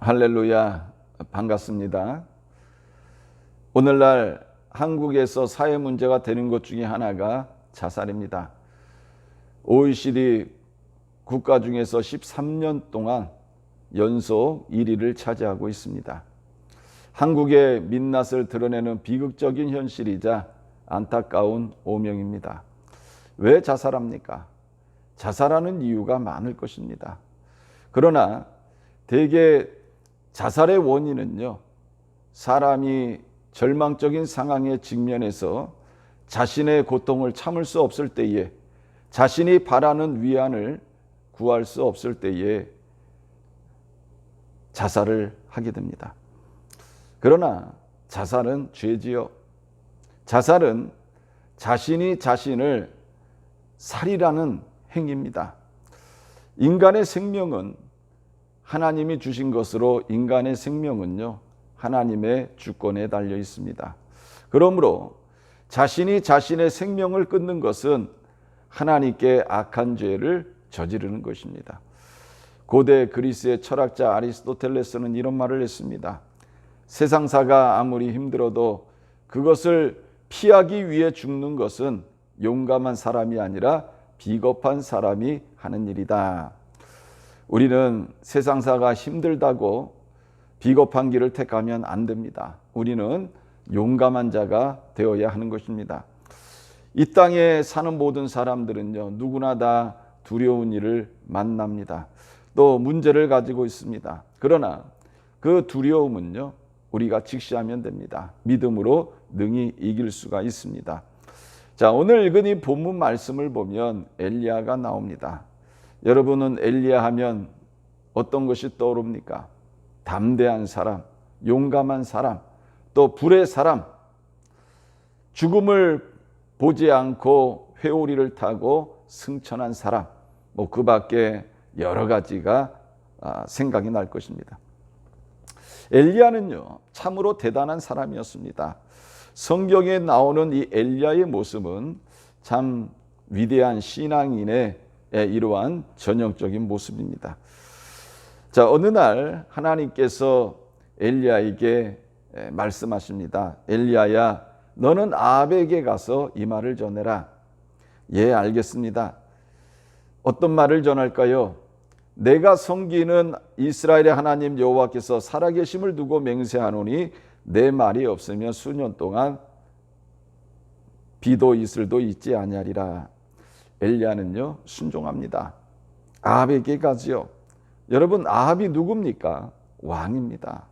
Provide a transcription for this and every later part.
할렐루야, 반갑습니다. 오늘날 한국에서 사회 문제가 되는 것 중에 하나가 자살입니다. OECD 국가 중에서 13년 동안 연속 1위를 차지하고 있습니다. 한국의 민낯을 드러내는 비극적인 현실이자 안타까운 오명입니다. 왜 자살합니까? 자살하는 이유가 많을 것입니다. 그러나 대개 자살의 원인은요, 사람이 절망적인 상황에 직면해서 자신의 고통을 참을 수 없을 때에, 자신이 바라는 위안을 구할 수 없을 때에 자살을 하게 됩니다. 그러나 자살은 죄지요. 자살은 자신이 자신을 살이라는 행위입니다. 인간의 생명은 하나님이 주신 것으로 인간의 생명은요, 하나님의 주권에 달려 있습니다. 그러므로 자신이 자신의 생명을 끊는 것은 하나님께 악한 죄를 저지르는 것입니다. 고대 그리스의 철학자 아리스토텔레스는 이런 말을 했습니다. 세상사가 아무리 힘들어도 그것을 피하기 위해 죽는 것은 용감한 사람이 아니라 비겁한 사람이 하는 일이다. 우리는 세상사가 힘들다고 비겁한 길을 택하면 안 됩니다. 우리는 용감한 자가 되어야 하는 것입니다. 이 땅에 사는 모든 사람들은요, 누구나 다 두려운 일을 만납니다. 또 문제를 가지고 있습니다. 그러나 그 두려움은요, 우리가 직시하면 됩니다. 믿음으로 능히 이길 수가 있습니다. 자, 오늘 읽은 이 본문 말씀을 보면 엘리야가 나옵니다. 여러분은 엘리야 하면 어떤 것이 떠오릅니까? 담대한 사람, 용감한 사람, 또 불의 사람, 죽음을 보지 않고 회오리를 타고 승천한 사람, 그 밖에 여러 가지가 생각이 날 것입니다. 엘리야는요, 참으로 대단한 사람이었습니다. 성경에 나오는 이 엘리야의 모습은 참 위대한 신앙인의 이러한 전형적인 모습입니다. 자, 어느 날 하나님께서 엘리야에게 말씀하십니다. 엘리야야, 너는 아합에게 가서 이 말을 전해라. 예, 알겠습니다. 어떤 말을 전할까요? 내가 섬기는 이스라엘의 하나님 여호와께서 살아계심을 두고 맹세하노니 내 말이 없으면 수년 동안 비도 이슬도 있지 아니하리라. 엘리야는요, 순종합니다. 아합에게 가지요. 여러분, 아합이 누굽니까? 왕입니다.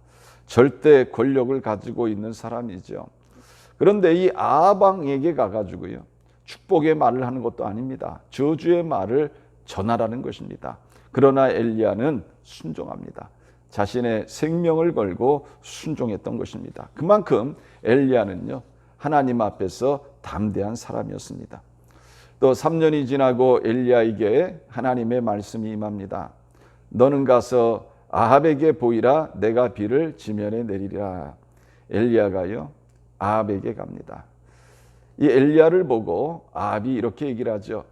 절대 권력을 가지고 있는 사람이죠. 그런데 이 아합 왕에게 가가지고요, 축복의 말을 하는 것도 아닙니다. 저주의 말을 전하라는 것입니다. 그러나 엘리야는 순종합니다. 자신의 생명을 걸고 순종했던 것입니다. 그만큼 엘리야는요, 하나님 앞에서 담대한 사람이었습니다. 또 3년이 지나고 엘리야에게 하나님의 말씀이 임합니다. 너는 가서 아합에게 보이라. 내가 비를 지면에 내리리라. 엘리야가요, 아합에게 갑니다. 이 엘리야를 보고 아합이 이렇게 얘기를 하죠.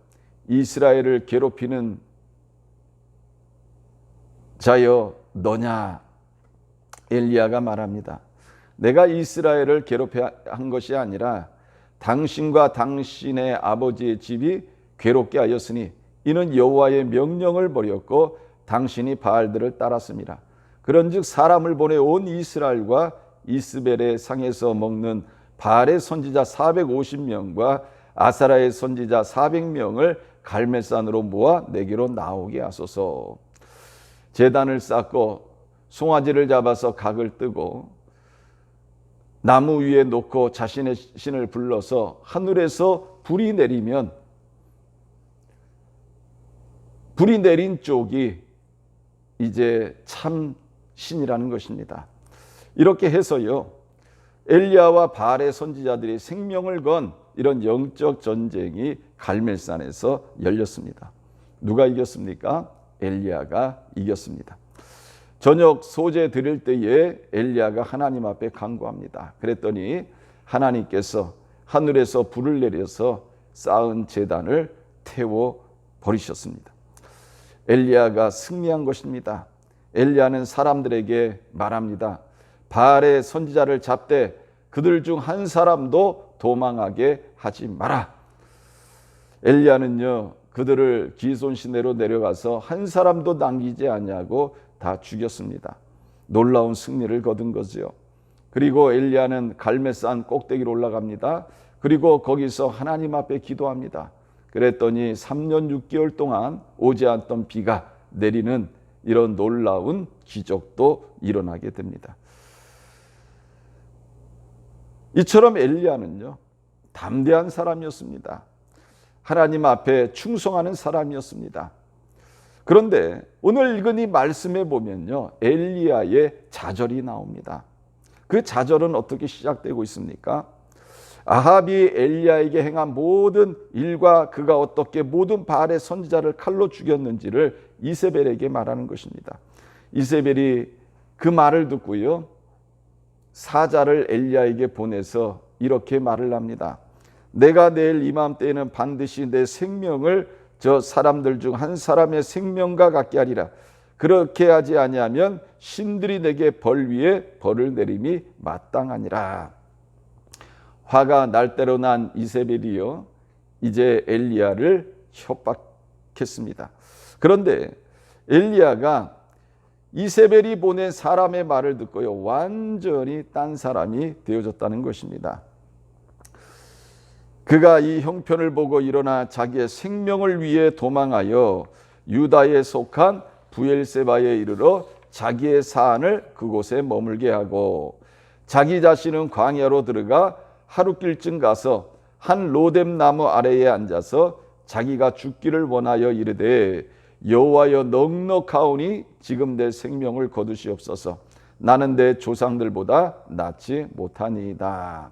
이스라엘을 괴롭히는 자여 너냐? 엘리야가 말합니다. 내가 이스라엘을 괴롭힌 것이 아니라 당신과 당신의 아버지의 집이 괴롭게 하였으니 이는 여호와의 명령을 버렸고 당신이 바알들을 따랐습니다. 그런즉 사람을 보내 온 이스라엘과 이스벨의 상에서 먹는 바알의 선지자 450명과 아사라의 선지자 400명을 갈멜산으로 모아 내게로 나오게 하소서. 제단을 쌓고 송아지를 잡아서 각을 뜨고 나무 위에 놓고 자신의 신을 불러서 하늘에서 불이 내리면 불이 내린 쪽이 이제 참 신이라는 것입니다. 이렇게 해서요, 엘리야와 바알의 선지자들이 생명을 건 이런 영적 전쟁이 갈멜산에서 열렸습니다. 누가 이겼습니까? 엘리야가 이겼습니다. 저녁 소제 드릴 때에 엘리야가 하나님 앞에 간구합니다. 그랬더니 하나님께서 하늘에서 불을 내려서 쌓은 제단을 태워 버리셨습니다. 엘리야가 승리한 것입니다. 엘리야는 사람들에게 말합니다. 바알의 선지자를 잡되 그들 중 한 사람도 도망하게 하지 마라. 엘리야는요, 그들을 기손 시내로 내려가서 한 사람도 남기지 않냐고 다 죽였습니다. 놀라운 승리를 거둔 거죠. 그리고 엘리야는 갈멜산 꼭대기로 올라갑니다. 그리고 거기서 하나님 앞에 기도합니다. 그랬더니 3년 6개월 동안 오지 않던 비가 내리는 이런 놀라운 기적도 일어나게 됩니다. 이처럼 엘리야는요, 담대한 사람이었습니다. 하나님 앞에 충성하는 사람이었습니다. 그런데 오늘 읽은 이 말씀에 보면요, 엘리야의 좌절이 나옵니다. 그 좌절은 어떻게 시작되고 있습니까? 아합이 엘리야에게 행한 모든 일과 그가 어떻게 모든 바알의 선지자를 칼로 죽였는지를 이세벨에게 말하는 것입니다. 이세벨이 그 말을 듣고요, 사자를 엘리야에게 보내서 이렇게 말을 합니다. 내가 내일 이맘때에는 반드시 내 생명을 저 사람들 중 한 사람의 생명과 같게 하리라. 그렇게 하지 아니하면 신들이 내게 벌 위에 벌을 내림이 마땅하니라. 화가 날 대로 난 이세벨이요, 이제 엘리야를 협박했습니다. 그런데 엘리야가 이세벨이 보낸 사람의 말을 듣고요, 완전히 딴 사람이 되어졌다는 것입니다. 그가 이 형편을 보고 일어나 자기의 생명을 위해 도망하여 유다에 속한 부엘세바에 이르러 자기의 사안을 그곳에 머물게 하고 자기 자신은 광야로 들어가 하룻길쯤 가서 한 로뎀 나무 아래에 앉아서 자기가 죽기를 원하여 이르되 여호와여 넉넉하오니 지금 내 생명을 거두시옵소서. 나는 내 조상들보다 낫지 못하니이다.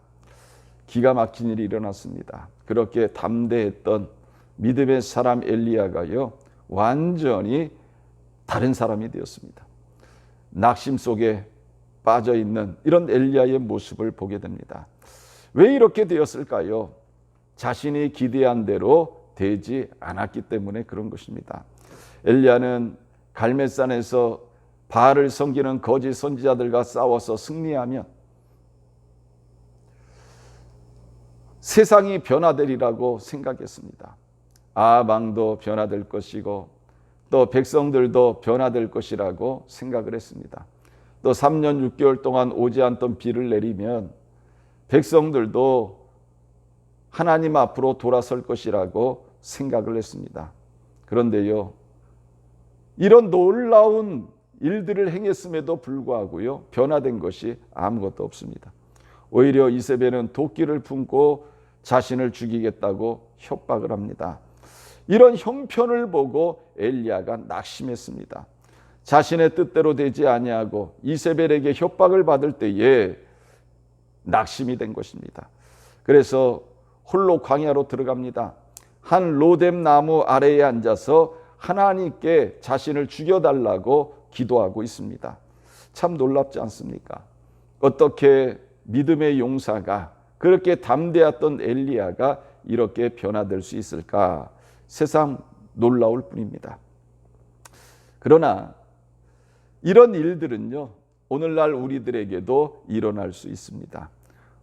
기가 막힌 일이 일어났습니다. 그렇게 담대했던 믿음의 사람 엘리야가요, 완전히 다른 사람이 되었습니다. 낙심 속에 빠져 있는 이런 엘리야의 모습을 보게 됩니다. 왜 이렇게 되었을까요? 자신이 기대한 대로 되지 않았기 때문에 그런 것입니다. 엘리야는 갈멜산에서 바알을 섬기는 거짓 선지자들과 싸워서 승리하면 세상이 변화되리라고 생각했습니다. 아합 왕도 변화될 것이고 또 백성들도 변화될 것이라고 생각을 했습니다. 또 3년 6개월 동안 오지 않던 비를 내리면 백성들도 하나님 앞으로 돌아설 것이라고 생각을 했습니다. 그런데요, 이런 놀라운 일들을 행했음에도 불구하고요, 변화된 것이 아무것도 없습니다. 오히려 이세벨은 도끼를 품고 자신을 죽이겠다고 협박을 합니다. 이런 형편을 보고 엘리야가 낙심했습니다. 자신의 뜻대로 되지 아니하고 이세벨에게 협박을 받을 때에 낙심이 된 것입니다. 그래서 홀로 광야로 들어갑니다. 한 로뎀 나무 아래에 앉아서 하나님께 자신을 죽여달라고 기도하고 있습니다. 참 놀랍지 않습니까? 어떻게 믿음의 용사가, 그렇게 담대했던 엘리야가 이렇게 변화될 수 있을까? 세상 놀라울 뿐입니다. 그러나 이런 일들은요, 오늘날 우리들에게도 일어날 수 있습니다.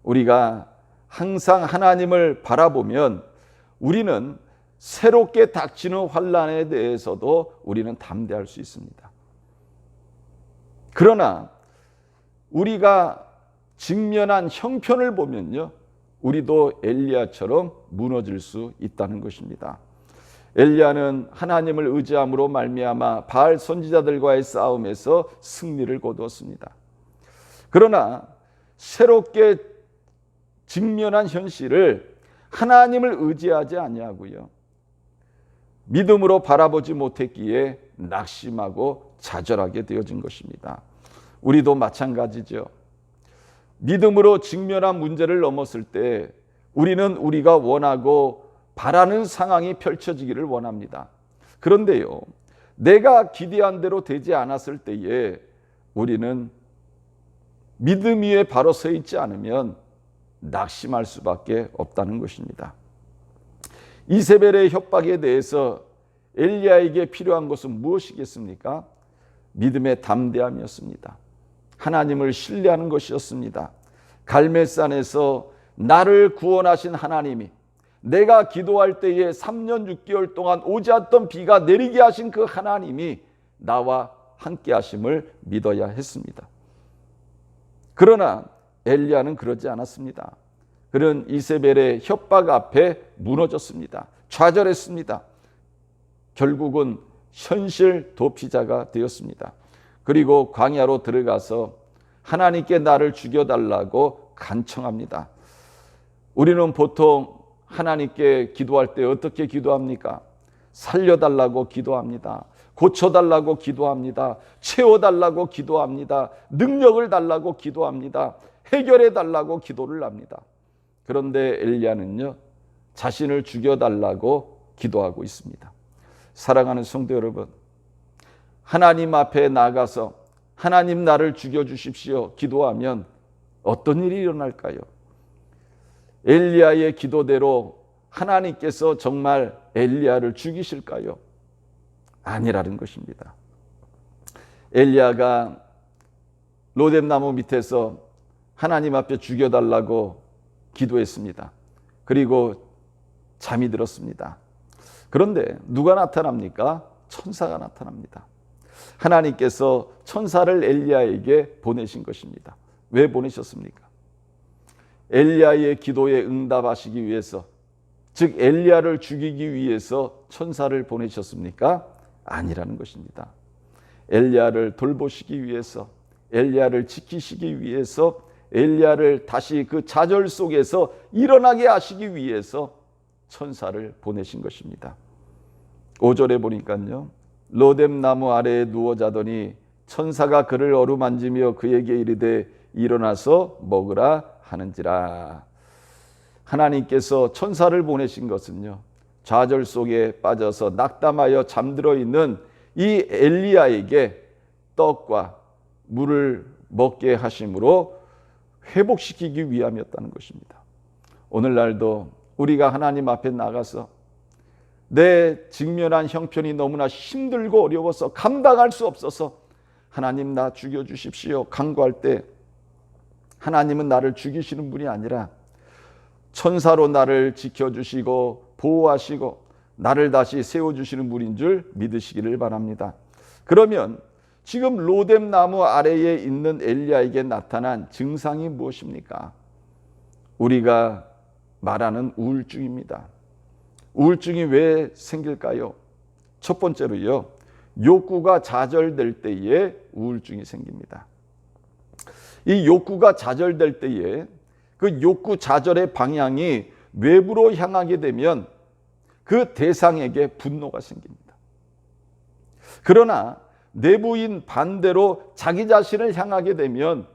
우리가 항상 하나님을 바라보면 우리는 새롭게 닥치는 환난에 대해서도 우리는 담대할 수 있습니다. 그러나 우리가 직면한 형편을 보면요, 우리도 엘리야처럼 무너질 수 있다는 것입니다. 엘리야는 하나님을 의지함으로 말미암아 바알 선지자들과의 싸움에서 승리를 거두었습니다. 그러나 새롭게 직면한 현실을 하나님을 의지하지 아니하고요, 믿음으로 바라보지 못했기에 낙심하고 좌절하게 되어진 것입니다. 우리도 마찬가지죠. 믿음으로 직면한 문제를 넘었을 때 우리는 우리가 원하고 바라는 상황이 펼쳐지기를 원합니다. 그런데요, 내가 기대한 대로 되지 않았을 때에 우리는 믿음 위에 바로 서 있지 않으면 낙심할 수밖에 없다는 것입니다. 이세벨의 협박에 대해서 엘리야에게 필요한 것은 무엇이겠습니까? 믿음의 담대함이었습니다. 하나님을 신뢰하는 것이었습니다. 갈멜산에서 나를 구원하신 하나님이 내가 기도할 때에 3년 6개월 동안 오지 않던 비가 내리게 하신 그 하나님이 나와 함께 하심을 믿어야 했습니다. 그러나 엘리야는 그러지 않았습니다. 그는 이세벨의 협박 앞에 무너졌습니다. 좌절했습니다. 결국은 현실 도피자가 되었습니다. 그리고 광야로 들어가서 하나님께 나를 죽여달라고 간청합니다. 우리는 보통 하나님께 기도할 때 어떻게 기도합니까? 살려달라고 기도합니다. 고쳐달라고 기도합니다. 채워달라고 기도합니다. 능력을 달라고 기도합니다. 해결해달라고 기도를 합니다. 그런데 엘리야는요, 자신을 죽여달라고 기도하고 있습니다. 사랑하는 성도 여러분, 하나님 앞에 나가서 하나님 나를 죽여주십시오 기도하면 어떤 일이 일어날까요? 엘리야의 기도대로 하나님께서 정말 엘리야를 죽이실까요? 아니라는 것입니다. 엘리야가 로뎀나무 밑에서 하나님 앞에 죽여달라고 기도했습니다. 그리고 잠이 들었습니다. 그런데 누가 나타납니까? 천사가 나타납니다. 하나님께서 천사를 엘리야에게 보내신 것입니다. 왜 보내셨습니까? 엘리야의 기도에 응답하시기 위해서, 즉 엘리야를 죽이기 위해서 천사를 보내셨습니까? 아니라는 것입니다. 엘리야를 돌보시기 위해서, 엘리야를 지키시기 위해서, 엘리야를 다시 그 좌절 속에서 일어나게 하시기 위해서 천사를 보내신 것입니다. 5절에 보니까요, 로뎀나무 아래에 누워 자더니 천사가 그를 어루만지며 그에게 이르되 일어나서 먹으라 하는지라. 하나님께서 천사를 보내신 것은요, 좌절 속에 빠져서 낙담하여 잠들어 있는 이 엘리야에게 떡과 물을 먹게 하심으로 회복시키기 위함이었다는 것입니다. 오늘날도 우리가 하나님 앞에 나가서 내 직면한 형편이 너무나 힘들고 어려워서 감당할 수 없어서 하나님 나 죽여주십시오 간구할 때, 하나님은 나를 죽이시는 분이 아니라 천사로 나를 지켜주시고 보호하시고 나를 다시 세워주시는 분인 줄 믿으시기를 바랍니다. 그러면 지금 로뎀나무 아래에 있는 엘리야에게 나타난 증상이 무엇입니까? 우리가 말하는 우울증입니다. 우울증이 왜 생길까요? 첫 번째로요, 욕구가 좌절될 때에 우울증이 생깁니다. 이 욕구가 좌절될 때에 그 욕구 좌절의 방향이 외부로 향하게 되면 그 대상에게 분노가 생깁니다. 그러나 내부인 반대로 자기 자신을 향하게 되면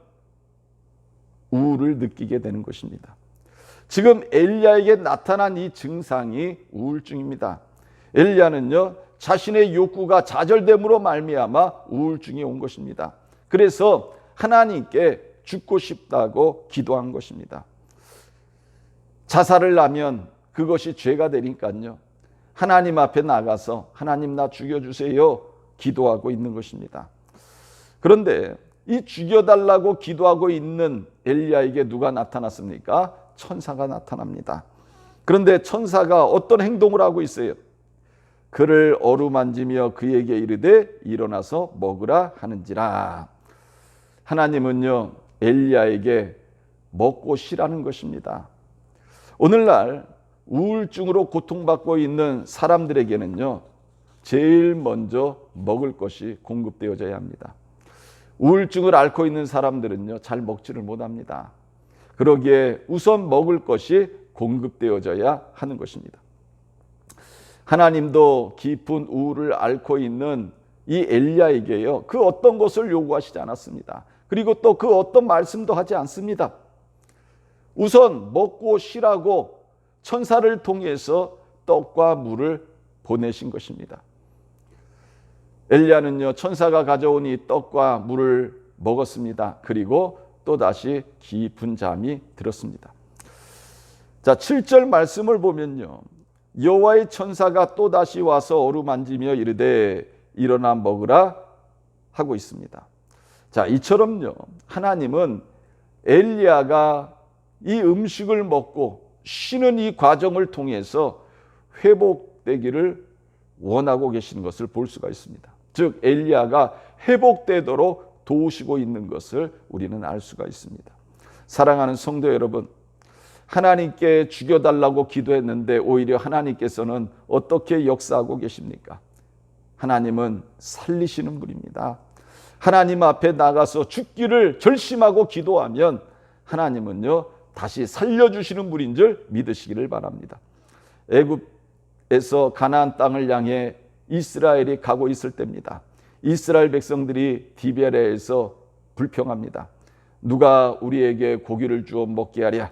우울을 느끼게 되는 것입니다. 지금 엘리야에게 나타난 이 증상이 우울증입니다. 엘리야는요, 자신의 욕구가 좌절됨으로 말미암아 우울증이 온 것입니다. 그래서 하나님께 죽고 싶다고 기도한 것입니다. 자살을 하면 그것이 죄가 되니까요, 하나님 앞에 나가서 하나님 나 죽여주세요 기도하고 있는 것입니다. 그런데 이 죽여달라고 기도하고 있는 엘리야에게 누가 나타났습니까? 천사가 나타납니다. 그런데 천사가 어떤 행동을 하고 있어요? 그를 어루만지며 그에게 이르되 일어나서 먹으라 하는지라. 하나님은요, 엘리야에게 먹고 쉬라는 것입니다. 오늘날 우울증으로 고통받고 있는 사람들에게는요, 제일 먼저 먹을 것이 공급되어져야 합니다. 우울증을 앓고 있는 사람들은요, 잘 먹지를 못합니다. 그러기에 우선 먹을 것이 공급되어져야 하는 것입니다. 하나님도 깊은 우울을 앓고 있는 이 엘리야에게요, 그 어떤 것을 요구하시지 않았습니다. 그리고 또 그 어떤 말씀도 하지 않습니다. 우선 먹고 쉬라고 천사를 통해서 떡과 물을 보내신 것입니다. 엘리야는요, 천사가 가져온 이 떡과 물을 먹었습니다. 그리고 또다시 깊은 잠이 들었습니다. 자, 7절 말씀을 보면요, 여호와의 천사가 또다시 와서 어루만지며 이르되 일어나 먹으라 하고 있습니다. 자, 이처럼요, 하나님은 엘리야가 이 음식을 먹고 쉬는 이 과정을 통해서 회복되기를 원하고 계시는 것을 볼 수가 있습니다. 즉 엘리야가 회복되도록 도우시고 있는 것을 우리는 알 수가 있습니다. 사랑하는 성도 여러분, 하나님께 죽여달라고 기도했는데 오히려 하나님께서는 어떻게 역사하고 계십니까? 하나님은 살리시는 분입니다. 하나님 앞에 나가서 죽기를 결심하고 기도하면 하나님은요 다시 살려주시는 분인 줄 믿으시기를 바랍니다. 애굽에서 가나안 땅을 향해 이스라엘이 가고 있을 때입니다. 이스라엘 백성들이 디베레에서 불평합니다. 누가 우리에게 고기를 주어 먹게 하랴?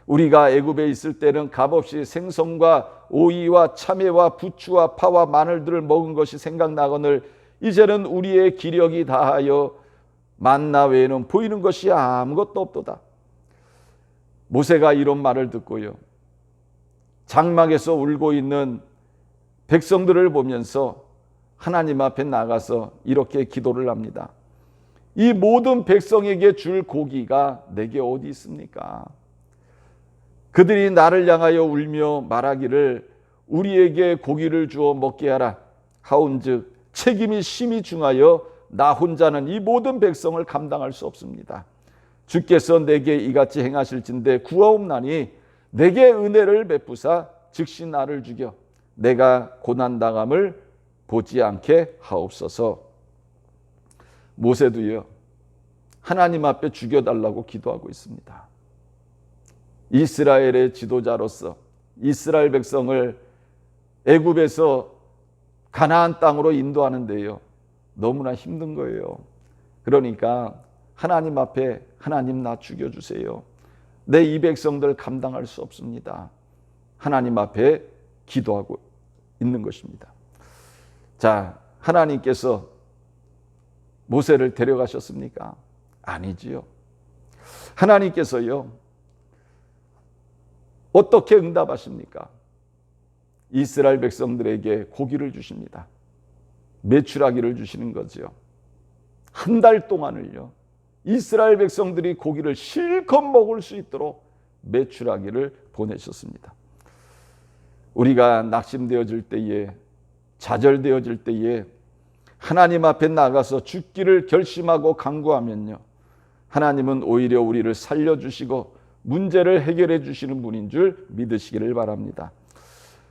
우리가 애굽에 있을 때는 값없이 생선과 오이와 참외와 부추와 파와 마늘들을 먹은 것이 생각나거늘 이제는 우리의 기력이 다하여 만나 외에는 보이는 것이 아무것도 없도다. 모세가 이런 말을 듣고요, 장막에서 울고 있는 백성들을 보면서 하나님 앞에 나가서 이렇게 기도를 합니다. 이 모든 백성에게 줄 고기가 내게 어디 있습니까? 그들이 나를 향하여 울며 말하기를 우리에게 고기를 주어 먹게 하라 하온즉 책임이 심히 중하여 나 혼자는 이 모든 백성을 감당할 수 없습니다. 주께서 내게 이같이 행하실진대 구하옵나니 내게 은혜를 베푸사 즉시 나를 죽여 내가 고난당함을 보지 않게 하옵소서. 모세도요 하나님 앞에 죽여달라고 기도하고 있습니다. 이스라엘의 지도자로서 이스라엘 백성을 애굽에서 가나안 땅으로 인도하는데요 너무나 힘든 거예요. 그러니까 하나님 앞에 하나님 나 죽여주세요. 내 이 백성들 감당할 수 없습니다. 하나님 앞에 기도하고 있는 것입니다. 자, 하나님께서 모세를 데려가셨습니까? 아니지요. 하나님께서요 어떻게 응답하십니까? 이스라엘 백성들에게 고기를 주십니다. 메추라기를 주시는 거죠. 한 달 동안을요 이스라엘 백성들이 고기를 실컷 먹을 수 있도록 메추라기를 보내셨습니다. 우리가 낙심되어질 때에, 좌절되어질 때에 하나님 앞에 나가서 죽기를 결심하고 간구하면요 하나님은 오히려 우리를 살려주시고 문제를 해결해 주시는 분인 줄 믿으시기를 바랍니다.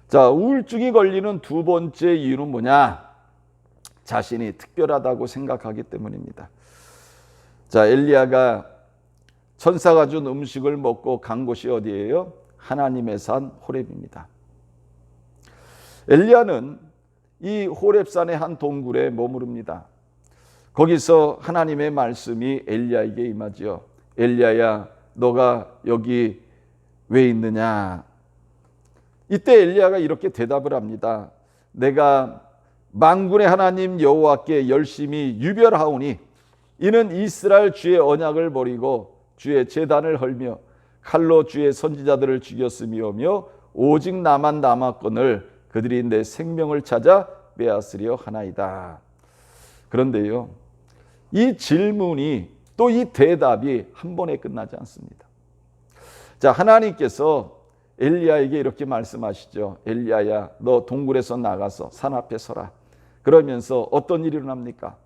자, 우울증이 걸리는 두 번째 이유는 뭐냐? 자신이 특별하다고 생각하기 때문입니다. 자, 엘리야가 천사가 준 음식을 먹고 간 곳이 어디예요? 하나님의 산 호렙입니다. 엘리야는 이 호렙산의 한 동굴에 머무릅니다. 거기서 하나님의 말씀이 엘리야에게 임하지요. 엘리야야, 너가 여기 왜 있느냐? 이때 엘리야가 이렇게 대답을 합니다. 내가 만군의 하나님 여호와께 열심히 유별하오니 이는 이스라엘 주의 언약을 버리고 주의 제단을 헐며 칼로 주의 선지자들을 죽였음이오며 오직 나만 남았거늘 그들이 내 생명을 찾아 빼앗으려 하나이다. 그런데요 이 질문이 또 이 대답이 한 번에 끝나지 않습니다. 자, 하나님께서 엘리야에게 이렇게 말씀하시죠. 엘리야야, 너 동굴에서 나가서 산 앞에 서라. 그러면서 어떤 일이 일어납니까?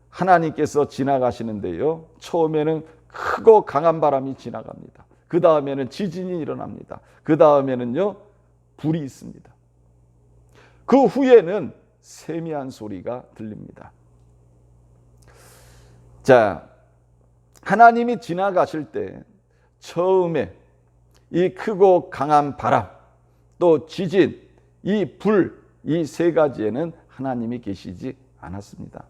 하나님께서 지나가시는데요 처음에는 크고 강한 바람이 지나갑니다. 그 다음에는 지진이 일어납니다. 그 다음에는요 불이 있습니다. 그 후에는 세미한 소리가 들립니다. 자, 하나님이 지나가실 때 처음에 이 크고 강한 바람, 또 지진, 이 불, 이 세 가지에는 하나님이 계시지 않았습니다.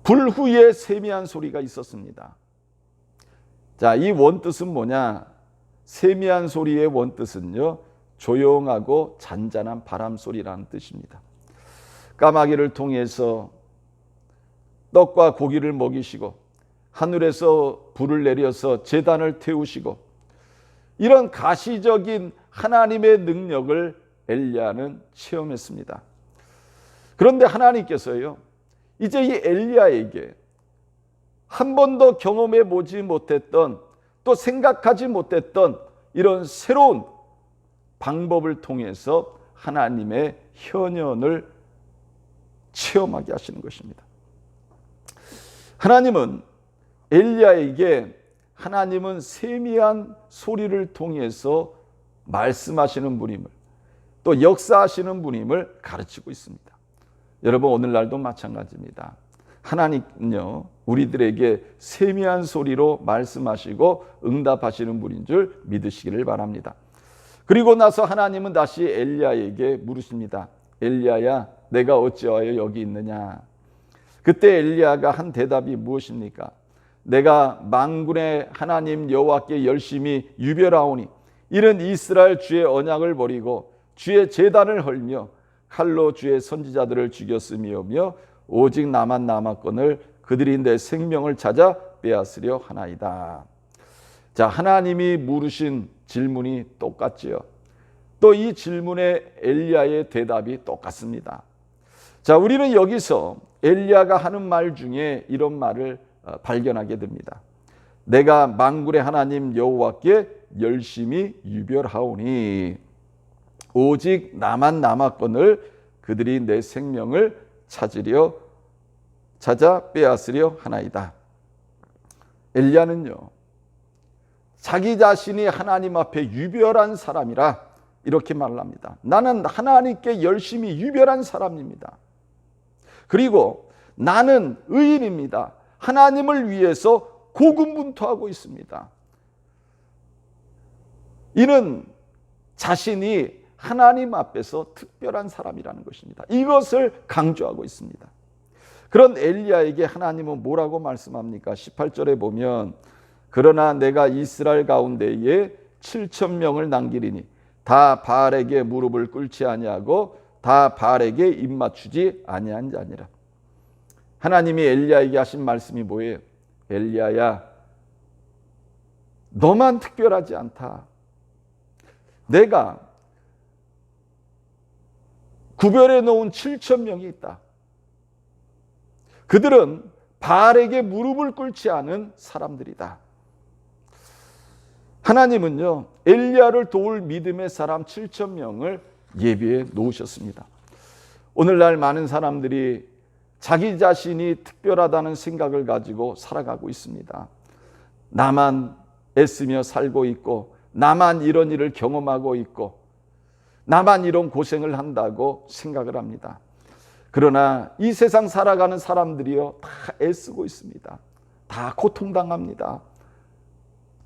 불 후에 세미한 소리가 있었습니다. 자, 이 원뜻은 뭐냐? 세미한 소리의 원뜻은요 조용하고 잔잔한 바람 소리라는 뜻입니다. 까마귀를 통해서 떡과 고기를 먹이시고 하늘에서 불을 내려서 제단을 태우시고 이런 가시적인 하나님의 능력을 엘리야는 체험했습니다. 그런데 하나님께서요 이제 이 엘리야에게 한 번도 경험해 보지 못했던, 또 생각하지 못했던 이런 새로운 방법을 통해서 하나님의 현현을 체험하게 하시는 것입니다. 하나님은 엘리야에게 하나님은 세미한 소리를 통해서 말씀하시는 분임을, 또 역사하시는 분임을 가르치고 있습니다. 여러분, 오늘날도 마찬가지입니다. 하나님은요, 우리들에게 세미한 소리로 말씀하시고 응답하시는 분인 줄 믿으시기를 바랍니다. 그리고 나서 하나님은 다시 엘리야에게 물으십니다. 엘리야야, 내가 어찌하여 여기 있느냐? 그때 엘리야가 한 대답이 무엇입니까? 내가 만군의 하나님 여호와께 열심히 유별하오니 이는 이스라엘 주의 언약을 버리고 주의 제단을 헐며 칼로 주의 선지자들을 죽였음이오며 오직 나만 남았거늘 그들이 내 생명을 찾아 빼앗으려 하나이다. 자, 하나님이 물으신 질문이 똑같지요. 또 이 질문에 엘리야의 대답이 똑같습니다. 자, 우리는 여기서 엘리야가 하는 말 중에 이런 말을 발견하게 됩니다. 내가 만군의 하나님 여호와께 열심히 유별하오니 오직 나만 남았거늘 그들이 내 생명을 찾아 빼앗으려 하나이다. 엘리야는요, 자기 자신이 하나님 앞에 유별한 사람이라 이렇게 말을 합니다. 나는 하나님께 열심히 유별한 사람입니다. 그리고 나는 의인입니다. 하나님을 위해서 고군분투하고 있습니다. 이는 자신이 하나님 앞에서 특별한 사람이라는 것입니다. 이것을 강조하고 있습니다. 그런 엘리야에게 하나님은 뭐라고 말씀합니까? 18절에 보면 그러나 내가 이스라엘 가운데에 7,000명을 남기리니 다 바알에게 무릎을 꿇지 아니하고 다 바알에게 입맞추지 아니한 자니라. 하나님이 엘리야에게 하신 말씀이 뭐예요? 엘리야야, 너만 특별하지 않다. 내가 구별해 놓은 7,000명이 있다. 그들은 바알에게 무릎을 꿇지 않은 사람들이다. 하나님은요, 엘리야를 도울 믿음의 사람 7,000명을 예비해 놓으셨습니다. 오늘날 많은 사람들이 자기 자신이 특별하다는 생각을 가지고 살아가고 있습니다. 나만 애쓰며 살고 있고, 나만 이런 일을 경험하고 있고, 나만 이런 고생을 한다고 생각을 합니다. 그러나 이 세상 살아가는 사람들이요, 다 애쓰고 있습니다. 다 고통당합니다.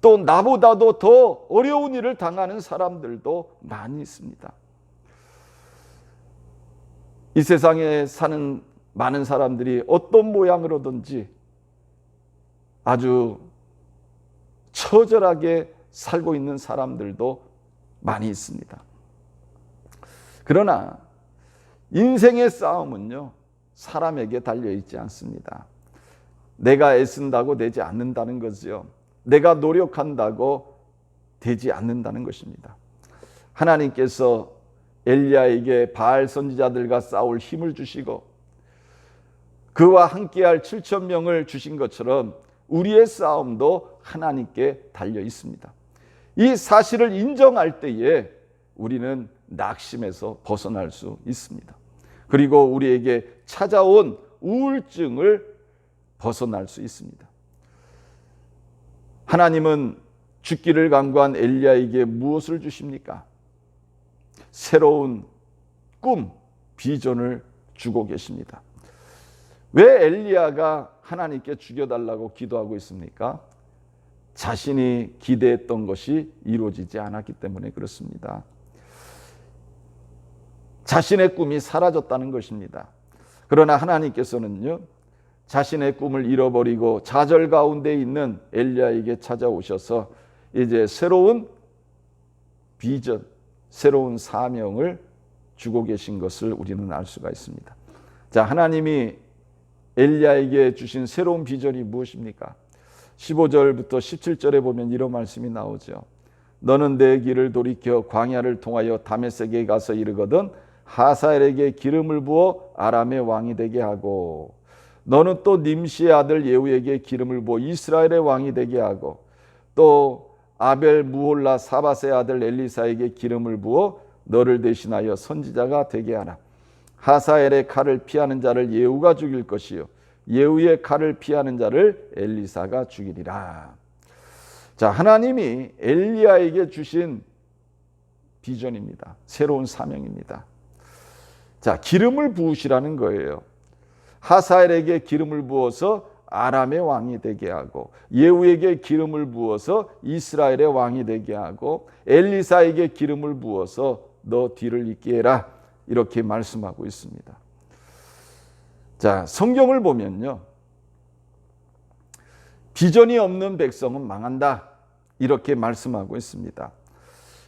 또 나보다도 더 어려운 일을 당하는 사람들도 많이 있습니다. 이 세상에 사는 많은 사람들이 어떤 모양으로든지 아주 처절하게 살고 있는 사람들도 많이 있습니다. 그러나 인생의 싸움은요, 사람에게 달려있지 않습니다. 내가 애쓴다고 되지 않는다는 거죠. 내가 노력한다고 되지 않는다는 것입니다. 하나님께서 엘리야에게 바알 선지자들과 싸울 힘을 주시고 그와 함께할 7,000명을 주신 것처럼 우리의 싸움도 하나님께 달려 있습니다. 이 사실을 인정할 때에 우리는 낙심에서 벗어날 수 있습니다. 그리고 우리에게 찾아온 우울증을 벗어날 수 있습니다. 하나님은 죽기를 간구한 엘리야에게 무엇을 주십니까? 새로운 꿈, 비전을 주고 계십니다. 왜 엘리야가 하나님께 죽여달라고 기도하고 있습니까? 자신이 기대했던 것이 이루어지지 않았기 때문에 그렇습니다. 자신의 꿈이 사라졌다는 것입니다. 그러나 하나님께서는요, 자신의 꿈을 잃어버리고 좌절 가운데 있는 엘리야에게 찾아오셔서 이제 새로운 비전, 새로운 사명을 주고 계신 것을 우리는 알 수가 있습니다. 자, 하나님이 엘리야에게 주신 새로운 비전이 무엇입니까? 15절부터 17절에 보면 이런 말씀이 나오죠. 너는 내 길을 돌이켜 광야를 통하여 다메섹에 가서 이르거든 하사엘에게 기름을 부어 아람의 왕이 되게 하고 너는 또 님시의 아들 예후에게 기름을 부어 이스라엘의 왕이 되게 하고 또 아벨 무홀라 사밧의 아들 엘리사에게 기름을 부어 너를 대신하여 선지자가 되게 하라. 하사엘의 칼을 피하는 자를 예후가 죽일 것이요 예후의 칼을 피하는 자를 엘리사가 죽이리라. 자, 하나님이 엘리야에게 주신 비전입니다. 새로운 사명입니다. 자, 기름을 부으시라는 거예요. 하사엘에게 기름을 부어서 아람의 왕이 되게 하고 예후에게 기름을 부어서 이스라엘의 왕이 되게 하고 엘리사에게 기름을 부어서 너 뒤를 잇게 해라. 이렇게 말씀하고 있습니다. 자, 성경을 보면요. 비전이 없는 백성은 망한다. 이렇게 말씀하고 있습니다.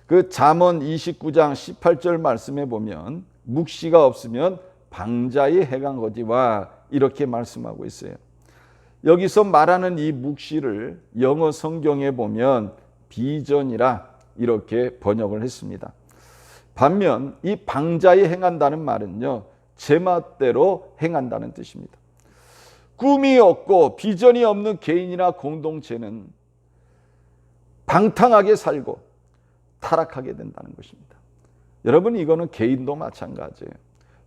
그 잠언 29장 18절 말씀에 보면 묵시가 없으면 방자의 해간거지와 이렇게 말씀하고 있어요. 여기서 말하는 이 묵시를 영어 성경에 보면 비전이라 이렇게 번역을 했습니다. 반면 이 방자에 행한다는 말은요, 제멋대로 행한다는 뜻입니다. 꿈이 없고 비전이 없는 개인이나 공동체는 방탕하게 살고 타락하게 된다는 것입니다. 여러분, 이거는 개인도 마찬가지예요.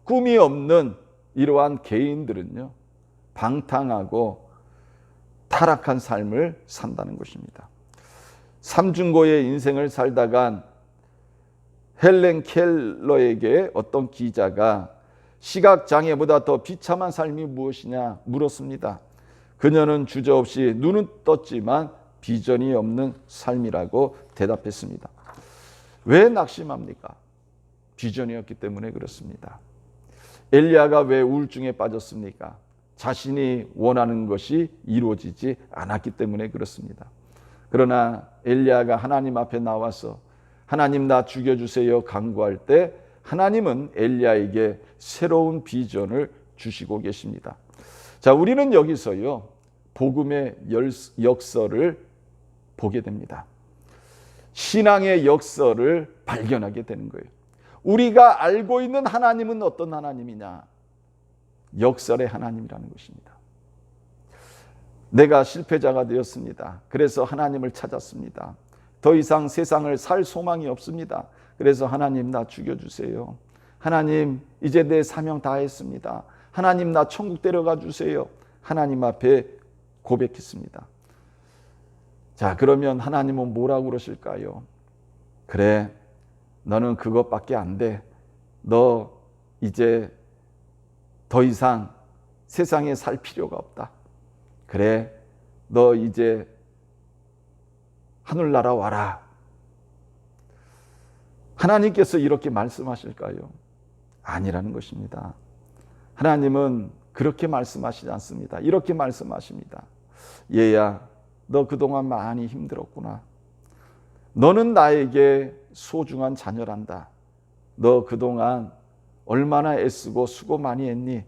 꿈이 없는 이러한 개인들은요, 방탕하고 타락한 삶을 산다는 것입니다. 삼중고의 인생을 살다간 헬렌 켈러에게 어떤 기자가 시각장애보다 더 비참한 삶이 무엇이냐 물었습니다. 그녀는 주저없이 눈은 떴지만 비전이 없는 삶이라고 대답했습니다. 왜 낙심합니까? 비전이 없기 때문에 그렇습니다. 엘리야가 왜 우울증에 빠졌습니까? 자신이 원하는 것이 이루어지지 않았기 때문에 그렇습니다. 그러나 엘리야가 하나님 앞에 나와서 하나님 나 죽여주세요 간구할 때 하나님은 엘리야에게 새로운 비전을 주시고 계십니다. 자, 우리는 여기서요, 복음의 역설을 보게 됩니다. 신앙의 역설을 발견하게 되는 거예요. 우리가 알고 있는 하나님은 어떤 하나님이냐? 역설의 하나님이라는 것입니다. 내가 실패자가 되었습니다. 그래서 하나님을 찾았습니다. 더 이상 세상을 살 소망이 없습니다. 그래서 하나님 나 죽여주세요. 하나님 이제 내 사명 다 했습니다. 하나님 나 천국 데려가 주세요. 하나님 앞에 고백했습니다. 자, 그러면 하나님은 뭐라고 그러실까요? 그래, 너는 그것밖에 안 돼. 너 이제 더 이상 세상에 살 필요가 없다. 그래, 너 이제 하늘나라 와라. 하나님께서 이렇게 말씀하실까요? 아니라는 것입니다. 하나님은 그렇게 말씀하시지 않습니다. 이렇게 말씀하십니다. 얘야, 너 그동안 많이 힘들었구나. 너는 나에게 소중한 자녀란다. 너 그동안 얼마나 애쓰고 수고 많이 했니?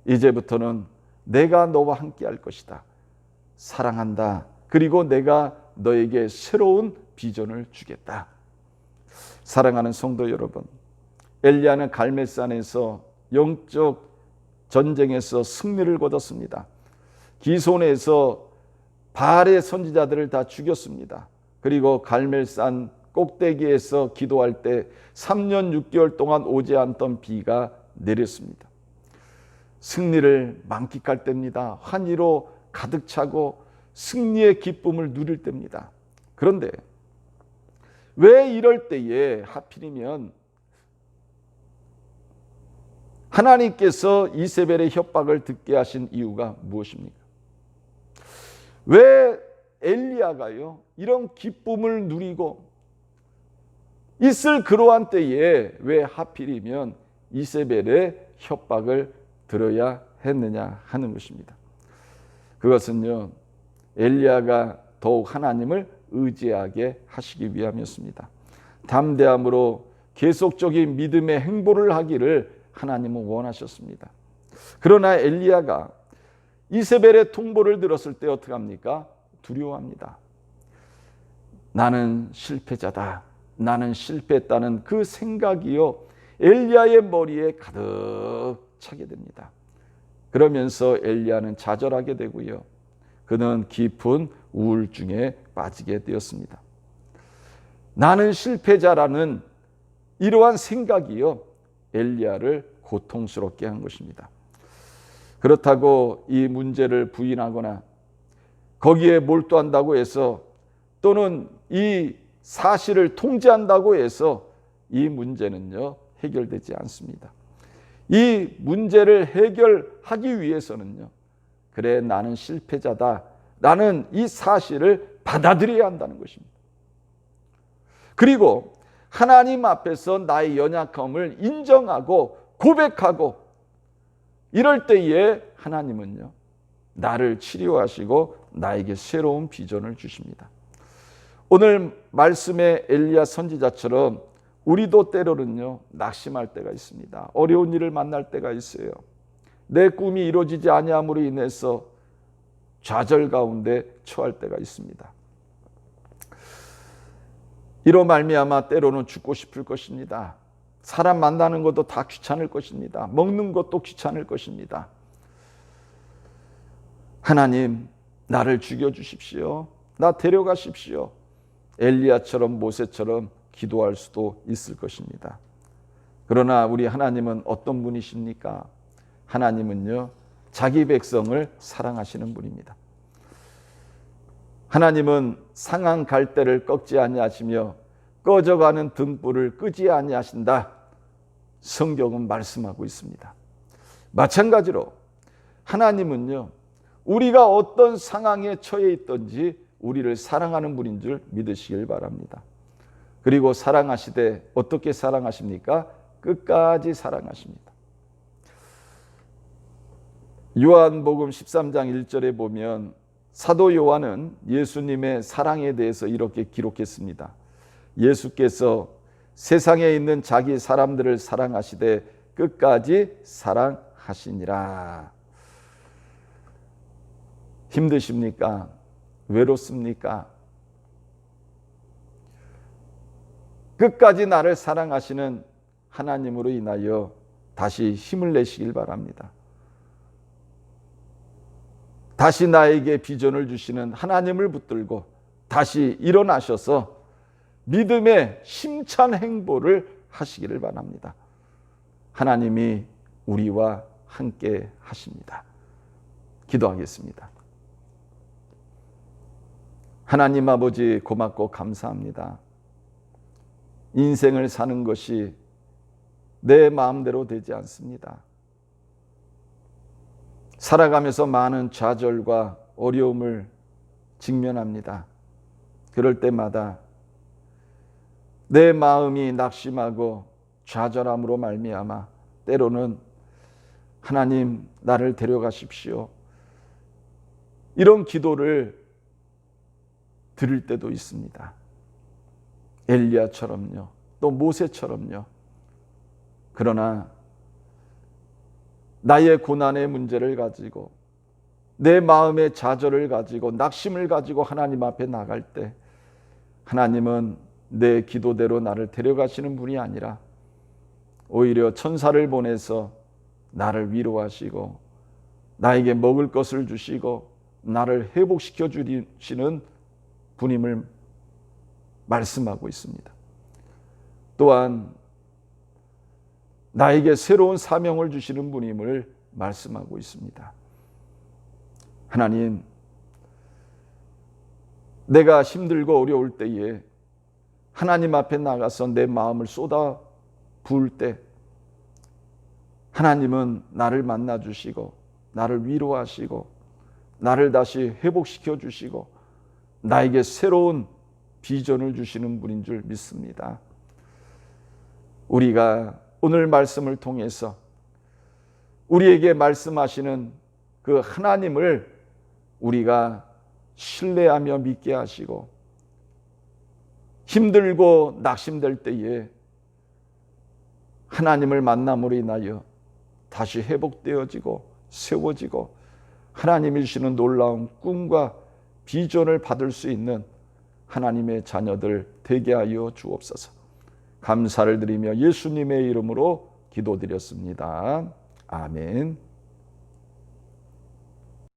이제부터는 내가 너와 함께 할 것이다. 사랑한다. 그리고 내가 너에게 새로운 비전을 주겠다. 사랑하는 성도 여러분, 엘리야는 갈멜산에서 영적 전쟁에서 승리를 거뒀습니다. 기손에서 바알의 선지자들을 다 죽였습니다. 그리고 갈멜산 꼭대기에서 기도할 때 3년 6개월 동안 오지 않던 비가 내렸습니다. 승리를 만끽할 때입니다. 환희로 가득 차고 승리의 기쁨을 누릴 때입니다. 그런데 왜 이럴 때에 하필이면 하나님께서 이세벨의 협박을 듣게 하신 이유가 무엇입니까? 왜 엘리야가요, 이런 기쁨을 누리고 있을 그러한 때에 왜 하필이면 이세벨의 협박을 들어야 했느냐 하는 것입니다. 그것은요, 엘리야가 더욱 하나님을 의지하게 하시기 위함이었습니다. 담대함으로 계속적인 믿음의 행보를 하기를 하나님은 원하셨습니다. 그러나 엘리야가 이세벨의 통보를 들었을 때 어떻게 합니까? 두려워합니다. 나는 실패자다. 나는 실패했다는 그 생각이요, 엘리야의 머리에 가득 차게 됩니다. 그러면서 엘리야는 좌절하게 되고요. 그는 깊은 우울증에 빠지게 되었습니다. 나는 실패자라는 이러한 생각이요, 엘리야를 고통스럽게 한 것입니다. 그렇다고 이 문제를 부인하거나 거기에 몰두한다고 해서, 또는 이 사실을 통제한다고 해서 이 문제는요, 해결되지 않습니다. 이 문제를 해결하기 위해서는요, 그래, 나는 실패자다, 나는 이 사실을 받아들여야 한다는 것입니다. 그리고 하나님 앞에서 나의 연약함을 인정하고 고백하고, 이럴 때에 하나님은요, 나를 치료하시고 나에게 새로운 비전을 주십니다. 오늘 말씀의 엘리야 선지자처럼 우리도 때로는요, 낙심할 때가 있습니다. 어려운 일을 만날 때가 있어요. 내 꿈이 이루어지지 아니함으로 인해서 좌절 가운데 처할 때가 있습니다. 이로 말미암아 때로는 죽고 싶을 것입니다. 사람 만나는 것도 다 귀찮을 것입니다. 먹는 것도 귀찮을 것입니다. 하나님, 나를 죽여주십시오. 나 데려가십시오. 엘리야처럼 모세처럼 기도할 수도 있을 것입니다. 그러나 우리 하나님은 어떤 분이십니까? 하나님은요, 자기 백성을 사랑하시는 분입니다. 하나님은 상한 갈대를 꺾지 아니하시며 꺼져가는 등불을 끄지 아니하신다. 성경은 말씀하고 있습니다. 마찬가지로 하나님은요, 우리가 어떤 상황에 처해 있든지 우리를 사랑하는 분인 줄 믿으시길 바랍니다. 그리고 사랑하시되 어떻게 사랑하십니까? 끝까지 사랑하십니다. 요한복음 13장 1절에 보면 사도 요한은 예수님의 사랑에 대해서 이렇게 기록했습니다. 예수께서 세상에 있는 자기 사람들을 사랑하시되 끝까지 사랑하시니라. 힘드십니까? 외롭습니까? 끝까지 나를 사랑하시는 하나님으로 인하여 다시 힘을 내시길 바랍니다. 다시 나에게 비전을 주시는 하나님을 붙들고 다시 일어나셔서 믿음의 힘찬 행보를 하시기를 바랍니다. 하나님이 우리와 함께 하십니다. 기도하겠습니다. 하나님 아버지, 고맙고 감사합니다. 인생을 사는 것이 내 마음대로 되지 않습니다. 살아가면서 많은 좌절과 어려움을 직면합니다. 그럴 때마다 내 마음이 낙심하고 좌절함으로 말미암아 때로는 하나님, 나를 데려가십시오, 이런 기도를 드릴 때도 있습니다. 엘리야처럼요, 또 모세처럼요. 그러나 나의 고난의 문제를 가지고, 내 마음의 좌절을 가지고, 낙심을 가지고 하나님 앞에 나갈 때 하나님은 내 기도대로 나를 데려가시는 분이 아니라 오히려 천사를 보내서 나를 위로하시고 나에게 먹을 것을 주시고 나를 회복시켜 주시는 분임을 말씀하고 있습니다. 또한 나에게 새로운 사명을 주시는 분임을 말씀하고 있습니다. 하나님, 내가 힘들고 어려울 때에 하나님 앞에 나가서 내 마음을 쏟아 부을 때 하나님은 나를 만나 주시고 나를 위로하시고 나를 다시 회복시켜 주시고 나에게 새로운 비전을 주시는 분인 줄 믿습니다. 우리가 오늘 말씀을 통해서 우리에게 말씀하시는 그 하나님을 우리가 신뢰하며 믿게 하시고 힘들고 낙심될 때에 하나님을 만남으로 인하여 다시 회복되어지고 세워지고 하나님이 주시는 놀라운 꿈과 비전을 받을 수 있는 하나님의 자녀들 되게 하여 주옵소서. 감사를 드리며 예수님의 이름으로 기도드렸습니다. 아멘.